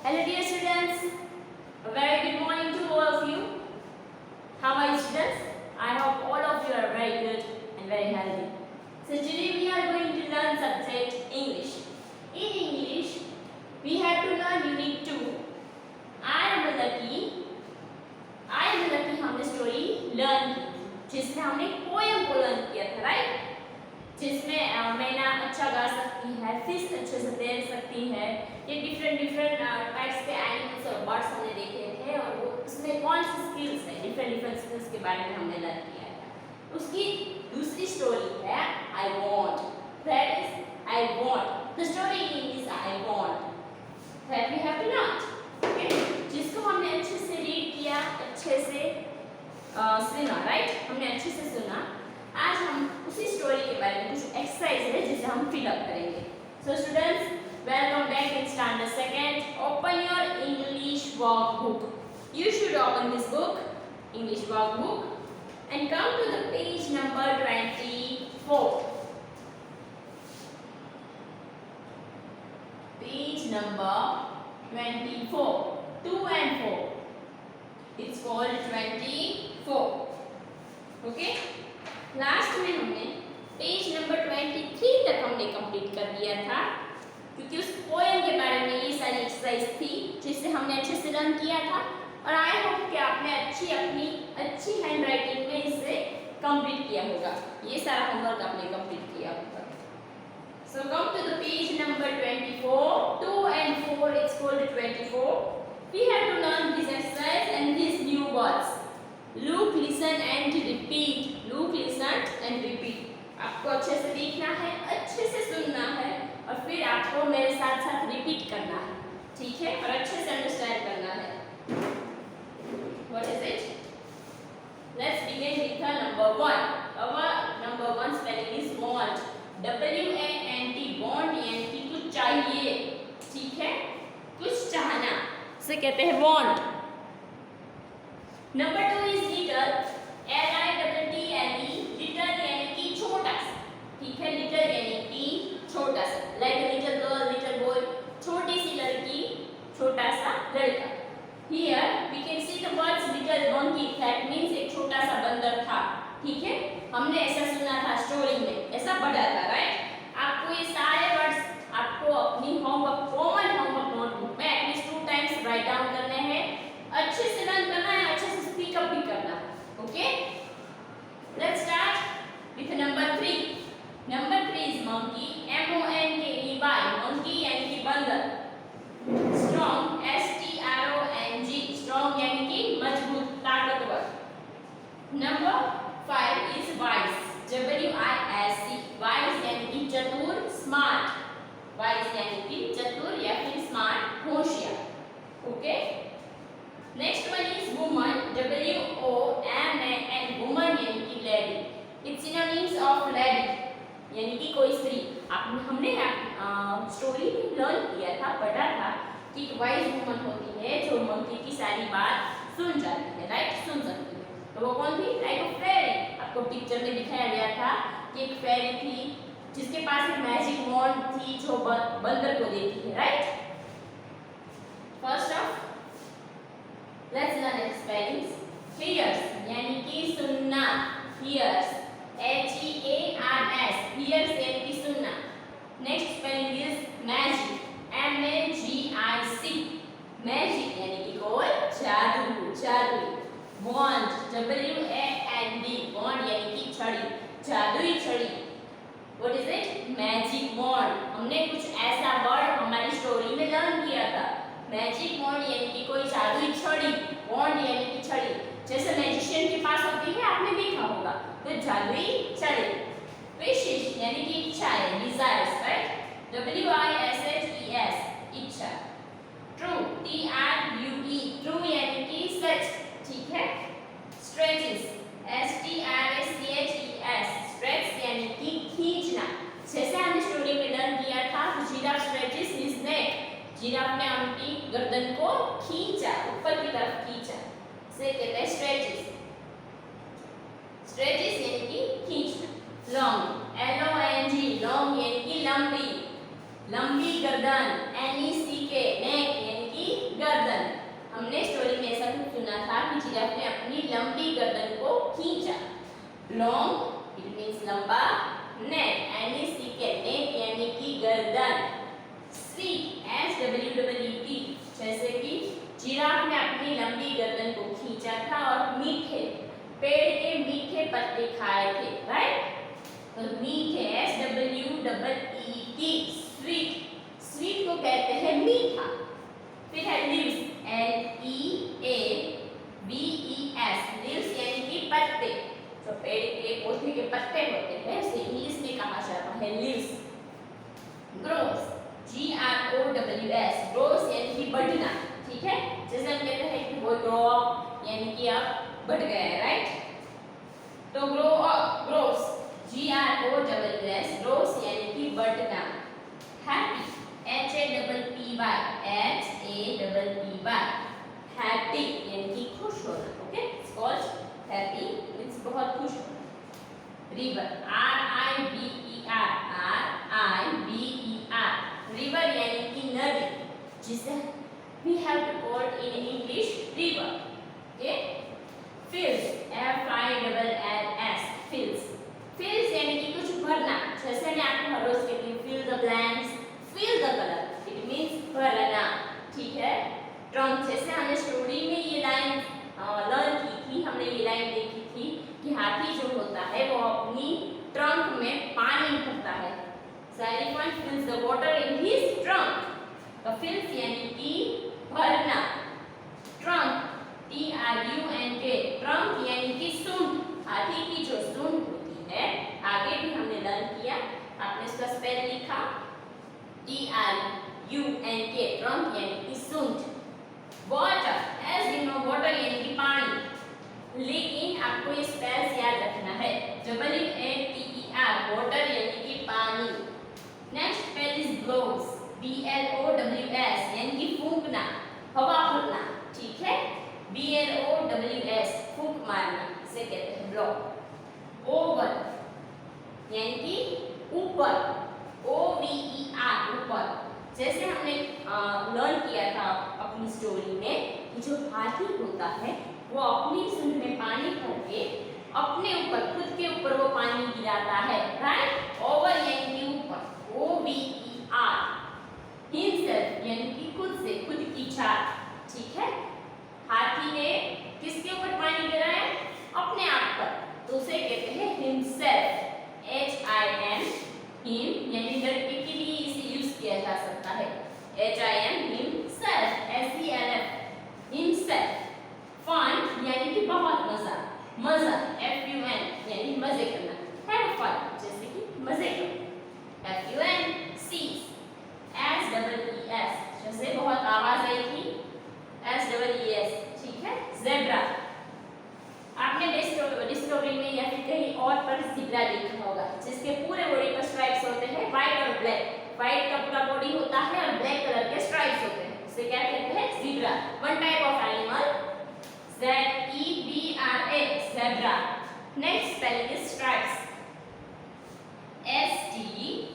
Hello dear students, a very good morning to all of you. How are you students? I hope all of you are very good and very healthy. So today we are going to learn subject English. In English, we have to learn unit 2. I am lucky हमने story learn की जिसमें हमने poem को learn किया था, right? जिसमें मैना अच्छा गा सकती है, फिश अच्छे से तैर सकती है, ये डिफरेंट टाइप्स के एनिमल्स और बर्ड्स हमने देखे थे और वो उसमें कौन सी स्किल्स है, डिफरेंट स्किल्स के बारे में हमने लर्न किया था। उसकी दूसरी स्टोरी है I want, that is I want, the story is I want, that we have to learn, okay? जिसको हमने अच्छे से रीड किया, अच्छे से सुना, राइट? हमने अच्छे से सुना। आज हम उसी स्टोरी के बारे में कुछ एक्सरसाइज है जिसे हम फिल अप करेंगे। So students, welcome back in standard second. Open your English workbook. You should open this book, English workbook, and come to the page number 24. Page number 24. 2 and 4. It's called 24. Okay? Last में हमने page number 23 तक हमने complete कर दिया था क्योंकि उस poem के बारे में ये सारी एक्सरसाइज थी जिससे हमने अच्छे से लर्न किया था और आई होप कि आपने अपनी अच्छी हैंड राइटिंग में इसे कंप्लीट किया होगा, ये सारा होमवर्क आपने कंप्लीट किया होगा। So come to the page number 24. 2 and 4 it's called 24. We have to learn this exercise and these new words. Look, listen and repeat. Look, listen and repeat. आपको अच्छे से देखना है, अच्छे से सुनना है और फिर आपको मेरे साथ साथ रिपीट करना है, ठीक है? और अच्छे से अंडरस्टैंड करना है। What is it? Let's begin with the number 1. Our number 1 spelling is want. W-A-N-T, want यानी कि कुछ चाहिए, ठीक है? कुछ चाहना, इसे कहते हैं want. Number 2 is little. L-I-T-T-L-E, little यानी कि छोटा सा, ठीक है? little यानी कि छोटा सा, like a little girl, little boy, छोटी सी लड़की, छोटा सा लड़का। Here we can see the words little monkey, that means एक छोटा सा बंदर था, ठीक है? हमने ऐसा सुना था स्टोरी में, ऐसा पढ़ा था, राइट? आपको ये सारे वर्ड्स आपको अपनी होमवर्क, कॉमन होमवर्क नोटबुक में एटलीस्ट 2 टाइम्स राइट डाउन करने हैं, अच्छे से लर्न करना है, अच्छे से स्पीक अप भी करना है, okay? Let's start with number 3. Number 3 is monkey. M-O-N-K-E-Y. Monkey यानी कि बंदर. Strong. S-T-R-O-N-G. Strong यानी कि मजबूत, ताकतवर. Number 5 is wise. W-I-S-E. Wise यानी कि चतुर, smart. Wise यानी कि चतुर या फिर smart, होशियार. Okay? Next one is woman. W-O-M-A-N. Woman यानी कि lady. It's synonyms of lady यानी कि कोई स्त्री। हमने स्टोरी में लर्न किया था, पढ़ा था कि एक वाइज वुमन होती है जो मंकी की सारी बात सुन जाती है, राइट? सुन सकती है। तो वो कौन थी? लाइक अ फेरी। आपको पिक्चर में दिखाया गया था कि एक फेरी थी जिसके पास एक मैजिक वॉन्ड थी जो बंदर को देती है, right? First of let's learn its spellings. Hears यानी कि सुनना, hears, H-E-A-R-S, hears यानी कि सुनना. Next spelling is magic, M-A-G-I-C, magic यानी कि कोई जादू, जादू. Wand, W-A-N-D, wand यानी कि छड़ी, जादुई छड़ी. What is it? Magic wand. हमने कुछ ऐसा वर्ड हमारी स्टोरी में लर्न किया था. मैजिक वॉन्ड यानी कि कोई जादुई छड़ी, वॉन्ड यानी कि छड़ी, जैसे मैजिशियन के पास होती है, आपने देखा होगा, तो जादुई छड़ी. विशेष यानी कि इच्छाएं, डिजायर्स, राइट? W-I-S-H-E-S, इच्छा. ट्रू, T-R-U-E, ट्रू यानी कि सच, ठीक है? स्ट्रेचेस, S-T-R-A-C-H-E-S, स्ट्रेच यानी कि खींचना, जैसे हमने स्टोरी में लर्न किया था, giraffe stretches his neck, giraffe ने अपनी गर्दन को खींचा, ऊपर की तरफ खींचा, इसे कहते हैं स्ट्रेचेस. स्ट्रेचेस यानी कि खींचना. लॉन्ग, L-O-N-G, लॉन्ग यानी कि लंबी, लंबी गर्दन. N-E-C-K, नेक यानी कि हमने स्टोरी में ऐसा कुछ सुना था कि जिराफ ने अपनी लंबी गर्दन को खींचा। लॉन्ग इट मींस लंबा, नेक NECK नेक यानी कि गर्दन, स्वीट SWEET जैसे कि जिराफ ने अपनी लंबी गर्दन को खींचा था और मीठे पेड़ के मीठे पत्ते खाए थे, राइट। तो मीठे SWEET स्वीट, स्वीट को कहते हैं मीठा। फिर है लीव्स LEAVES लीव्स यानी कि पत्ते, जो पेड़ के पौधे के पत्ते होते हैं उसे इंग्लिश में कहा जाता है लीव्स। ग्रोस GROWS ग्रोस यानी कि बढ़ना, ठीक है। जैसे हम कहते हैं कि वो ग्रो अप यानी कि अब बढ़ गया है, राइट। तो grow up grows GROWS grows यानी कि बढ़ना। हैप्पी HAPPY हैप्पी यानी कि खुश होना, okay. It's called happy means बहुत खुश होना। रिवर RIVER रिवर यानी कि नदी, जिसे we have to call in English river, okay। fields FILLS fields यानी कि कुछ भरना, जैसे मैं आपको हर रोज कहती हूँ fill the blanks, fill the color, it means भरना, ठीक है। ट्रंक, जैसे हमने स्टोरी में ये लाइन लर्न की थी, हमने ये लाइन देखी थी कि हाथी जो होता है वो अपनी ट्रंक में पानी भरता है। So elephant fills the water in his trunk। तो fills यानी कि भरना। ट्रंक TRUNK ट्रंक यानी कि सूंड, हाथी की जो सूंड होती है। आगे भी हमने लर्न किया, आपने इसका स्पेल लिखा TRUNK ट्रंक यानी कि सूंड। Water as you know water यानी कि पानी, लेकिन आपको ये स्पेल्स याद रखना है। WATER वाटर यानी कि पानी। Next spell is blows BLOWS यानी कि फूंकना, हवा फूंकना, ठीक है। BLOWS फूंक मारना, इसे कहते हैं ब्लो। ओवर यानी कि ऊपर, OVER ऊपर। जैसे हमने लर्न किया था अपनी स्टोरी में कि जो हाथी होता है वो अपनी सूंड में पानी भर के अपने ऊपर, खुद के ऊपर वो पानी गिराता है, राइट। ओवर यानी कि ऊपर, OVER। हिमसेल्फ यानी कि खुद से, खुद की छात, ठीक है। हाथी ने किसके ऊपर पानी गिराया? अपने आप पर, तो उसे कहते हैं हिमसेल्फ HIM हिम यानी लड़के के लिए इसे यूज किया जा सकता है। HIM himself SELF himself. Fun यानी कि बहुत मजा, मजा FUN यानी मजे करना, हैव फन जैसे कि मजे करना। FUN सीज SEES जैसे बहुत आवाज आई थी, SEES, ठीक है। ज़ेब्रा, आपने डिस्कवरी में या फिर कहीं और पर ज़ेब्रा देखा होगा, जिसके पूरे बॉडी पर स्ट्राइप्स होते हैं, व्हाइट और ब्लैक। व्हाइट का पूरा बॉडी होता है और ब्लैक कलर के स्ट्राइप्स होते हैं, इसे क्या कहते हैं? Zebra. One type of animal, ZEBRA zebra. Next spelling is stripes STRIPES।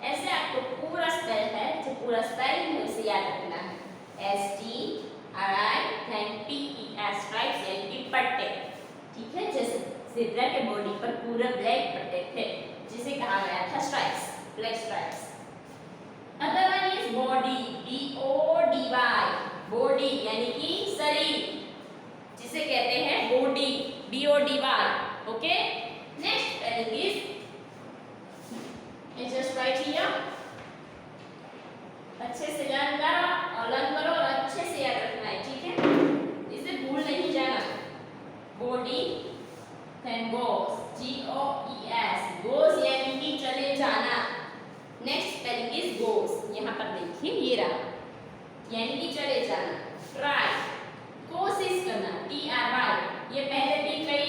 ऐसे आपको पूरा स्पेल है, जो पूरा स्पेलिंग है उसे याद रखना है। STRIPES स्ट्राइप्स यानी कि पट्टे, ठीक है। जैसे ज़ेब्रा के बॉडी पर पूरा ब्लैक पट्टे थे, जिसे कहा गया था stripes, black stripes. Other one is body BODY body यानी कि शरीर, जिसे कहते हैं body BODY, okay. Next spelling is just right here, अच्छे से लर्न करो और अच्छे से याद रखना है, ठीक है। इसे भूल नहीं जाना। Body then goes GOES goes यानी कि चले जाना। नेक्स्ट स्पेलिंग इज goes, यहाँ पर देखिए ये रहा, यानी कि चले जाना। ट्राई कोशिश करना TRY, ये पहले भी कई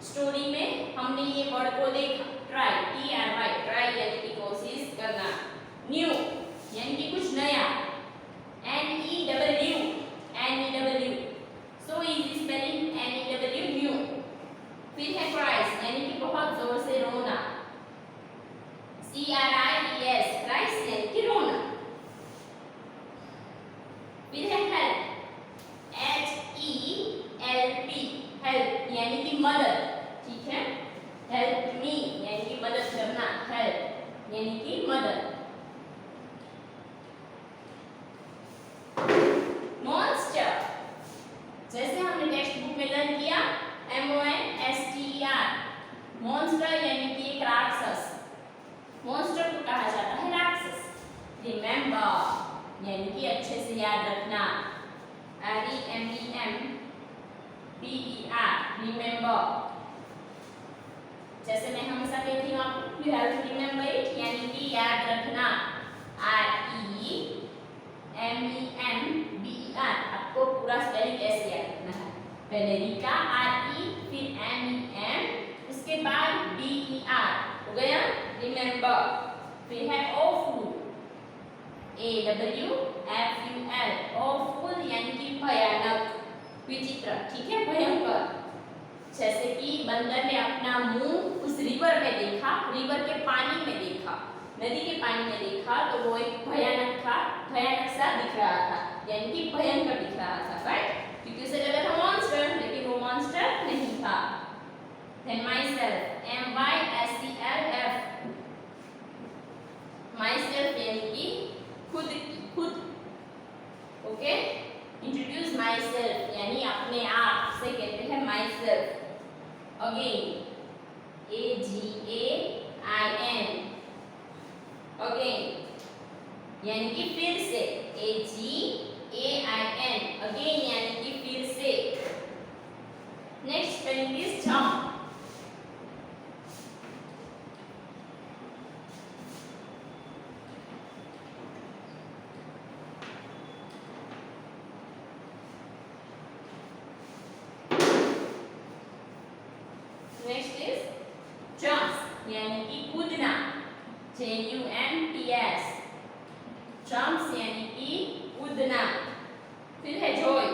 स्टोरी में हमने ये वर्ड को देखा। ट्राई TRY ट्राई यानी कि कोशिश करना। न्यू यानी कि कुछ नया, NEW so easy spelling NEW new. फिर है क्राइस यानी कि बहुत जोर से रोना, CRIES क्राइस यानी कि रोना। रिमेंबर, जैसे मैं हमेशा कहती हूँ आपको, you have to remember it, यानी कि याद रखना। REMEMBER, आपको पूरा स्पेलिंग कैसे याद रखना है। पहले रीटा RE, फिर MEM, उसके बाद BER, हो गया रिमेंबर। फिर है awful, AWFUL, awful यानी कि भयानक, विचित्र, ठीक है, भयंकर। जैसे कि बंदर ने अपना मुंह उस रिवर में देखा, रिवर के पानी में देखा, नदी के पानी में देखा, तो वो एक भयानक था, भयानक सा दिख रहा था, यानी कि भयंकर दिख रहा था, राइट, क्योंकि उसे लगा था मॉन्स्टर, लेकिन वो मॉन्स्टर नहीं था। Then myself, MYSELF, myself यानी कि खुद, खुद, ओके, इंट्रोड्यूस myself यानी अपने आप से कहते हैं myself। अगेन, AGAIN, अगेन यानी कि फिर से, AGAIN, अगेन यानी कि फिर से। Next spelling is jump. Next is jumps यानी कि कूदना, JUMPS, जंप्स यानी कि कूदना। फिर है जॉय,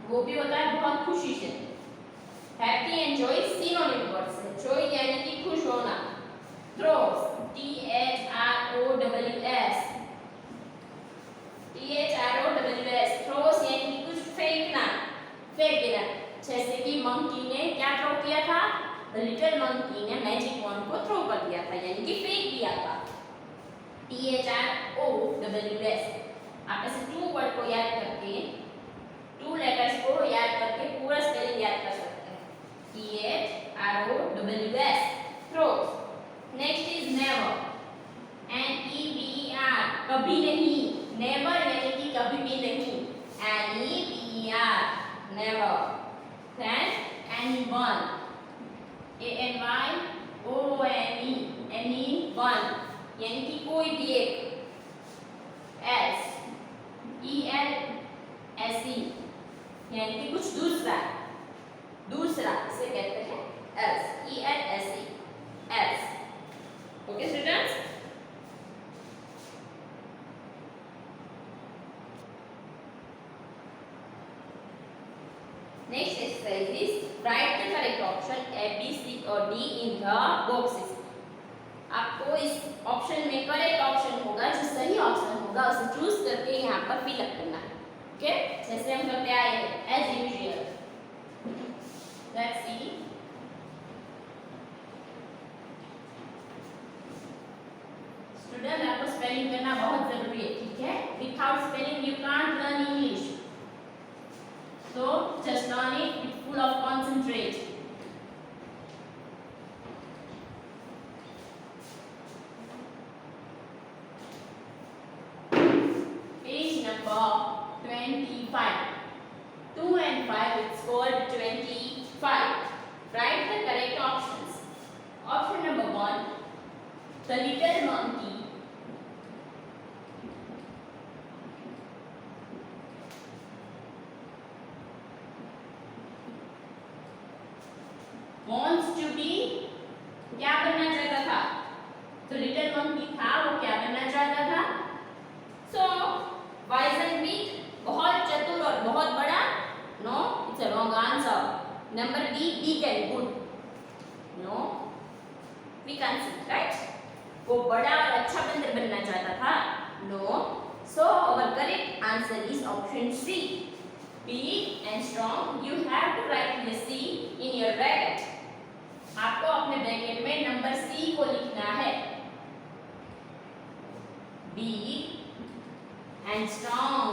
वो भी होता है बहुत खुशी से। Happy and Joy synonym words है। जॉय यानी कि खुश होना। थ्रोस, THROWS, थ्रोस यानी कि कुछ फेंकना, फेंक देना। जैसे कि मंकी ने क्या थ्रो किया था, द लिटिल मंकी ने मैजिक वॉन्ड को थ्रो कर दिया था, यानी कि फेंक दिया था। THROWS, आप ऐसे टू वर्ड को याद करके, टू लेटर्स को याद करके पूरा स्पेलिंग याद कर सकते हैं। THROWS, throws. Next is never, NEVER, कभी नहीं, नेवर यानी कि कभी भी नहीं, NEVER, never. Then anyone, ANYONE, anyone यानी कि कोई भी एक। else, ELSE यानी कि कुछ दूसरा, दूसरा इसे कहते हैं else, ELSE, else। Okay students, next exercise is right the correct option A, B, C और D इन द बॉक्सेस। आपको इस ऑप्शन में करेक्ट ऑप्शन होगा, जो सही ऑप्शन होगा उसे चूज करके यहाँ पर फिल अप करना है। ओके, जैसे हम करते आए हैं as usual. Let's see, student आपको स्पेलिंग करना बहुत जरूरी है, ठीक है। Without spelling you can't learn English, so just learn it with full of concentrate. Page number 25. 2 and 5, it's called 25. Write the correct options. Option number 1, the little monkey wants to be, क्या बनना चाहता था, तो little monkey था, वो क्या बनना चाहता था, सो वाइज एंड वीक, बहुत चतुर और बहुत बड़ा, no, it's a wrong answer. Number B, big and good, no, we can see, right, वो बड़ा और अच्छा बंदर बनना चाहता था, no, so our correct answer is option C, big and strong. You have to write the C in your bracket. आपको अपने ब्रैकेट में नंबर C को लिखना है। Big and strong,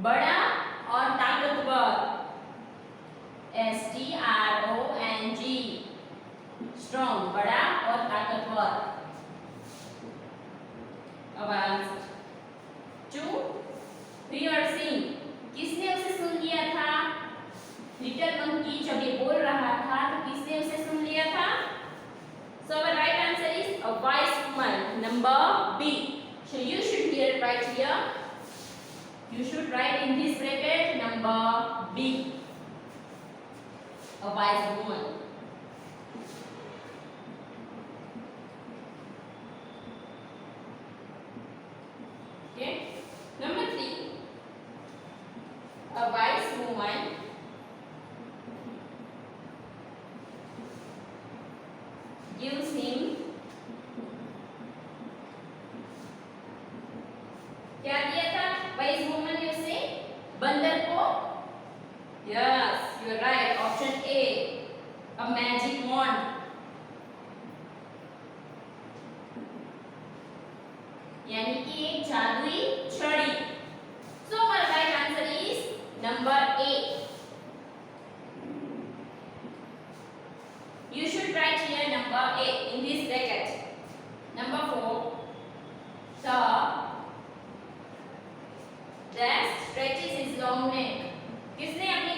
बड़ा और ताकतवर, STRONG, strong, बड़ा और ताकतवर। अब आंसर 2, hear sing, किसने उसे सुन लिया था, लिटिल मंकी जब ये बोल रहा So you should here write here. You should write in this bracket number B. A wise woman. Okay. Number 3. A wise woman gives him, क्या दिया था वाइज वुमन ने उसे, बंदर को, yes you are right, option A, a magic wand, यानी कि एक जादुई छड़ी. So our right answer is number A. You should write here number A in this bracket. Number 4. The dash stretches his long neck. किसने अपनी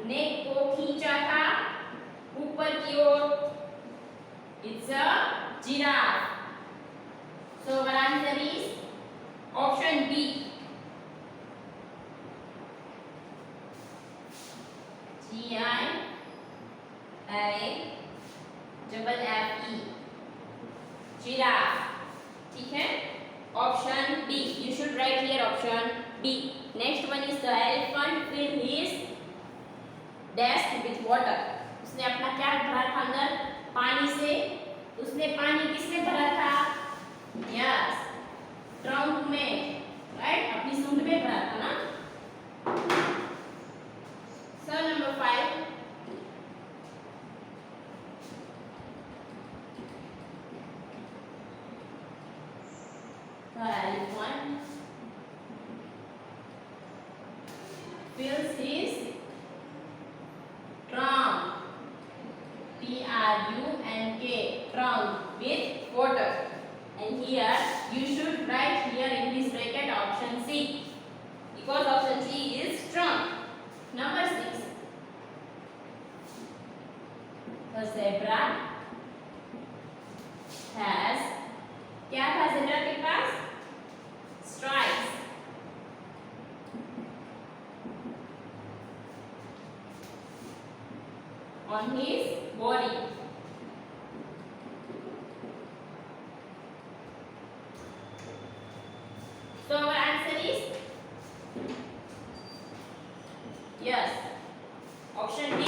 नेक को खींचा था ऊपर की ओर? It's a giraffe. So our answer is option B. GIRAFFE. Giraffe. ठीक है? Option B. You should write here option B. Next one is the elephant filled his desk with water. उसने अपना क्या भरा था अंदर? पानी से. उसने पानी किससे भरा था? Yes. ट्रंक में. Right? अपनी सूंड में भरा था ना? So number 5. The elephant fills his trunk, Trunk, trunk with water. And here you should write here in this bracket option C, because option C is trunk. Number 6. The zebra has, क्या था zebra के पास? Stripes. On his body. So our answer is yes, option D.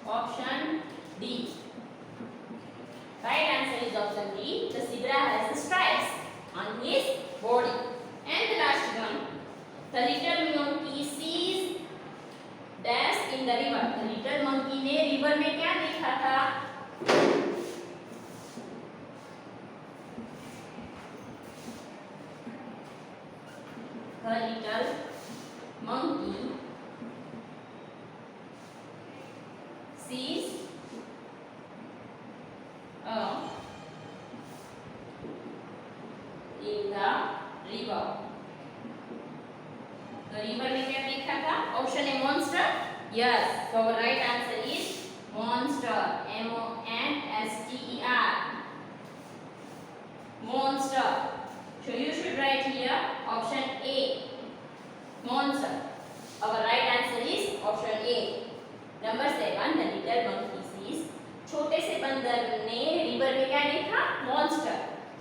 Option D. Right answer is option D. The zebra has the stripes on his body. And the last one, the little monkey sees dash in the river. The little monkey ने river में क्या देखा था? The little monkey sees in the river. The river में क्या देखा था? Option A monster. Yes. So our right answer is monster. MONSTER. Monster. So you should write here option A. Monster. Our right answer is option A. Number 7. The little monkey sees. छोटे से बंदर ने river में क्या देखा? Monster.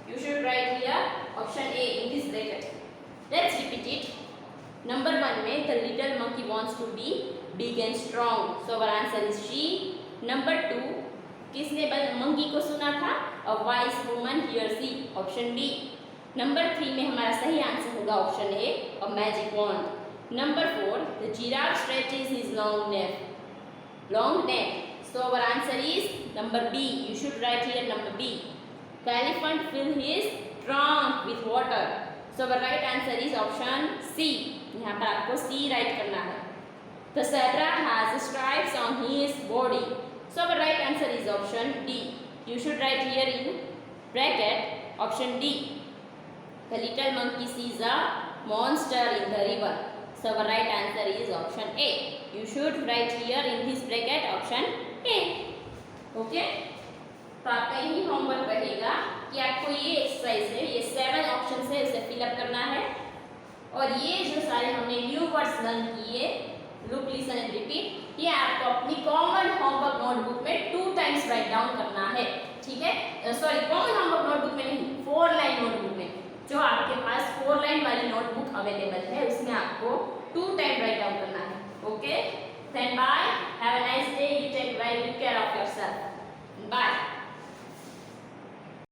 You should write here option A in this bracket. Let's repeat it. Number 1 में the little monkey wants to be big and strong. So our answer is C. Number 2, किसने monkey को सुना था? A wise woman hears C. Option B. Number 3 में हमारा सही answer होगा option A. A magic wand. Number 4, the giraffe stretches his long neck. Long neck. So our answer is number B. You should write here number B. The elephant fills his trunk with water. So our right answer is option C. यहाँ पर आपको C write करना है. The zebra has stripes on his body. So our right answer is option D. You should write here in bracket option D. The little monkey sees a monster in the river. So our right answer is option A. You should write here in this bracket option A. Okay? तो आपका यही homework रहेगा कि आपको ये exercise है, ये 7 option है, इसे फिलअप करना है और ये जो सारे हमने न्यू वर्ड्स लर्न किए, लुक, लिसन एंड रिपीट, ये आपको अपनी कॉमन होमवर्क नोटबुक में 2 टाइम्स राइट डाउन करना है, ठीक है। सॉरी, कॉमन होमवर्क नोटबुक में नहीं, 4 लाइन नोटबुक में, जो आपके पास 4 लाइन वाली नोटबुक अवेलेबल है उसमें आपको 2 टाइम राइट डाउन करना है। Okay, then bye, have a nice day, you take very good care of yourself.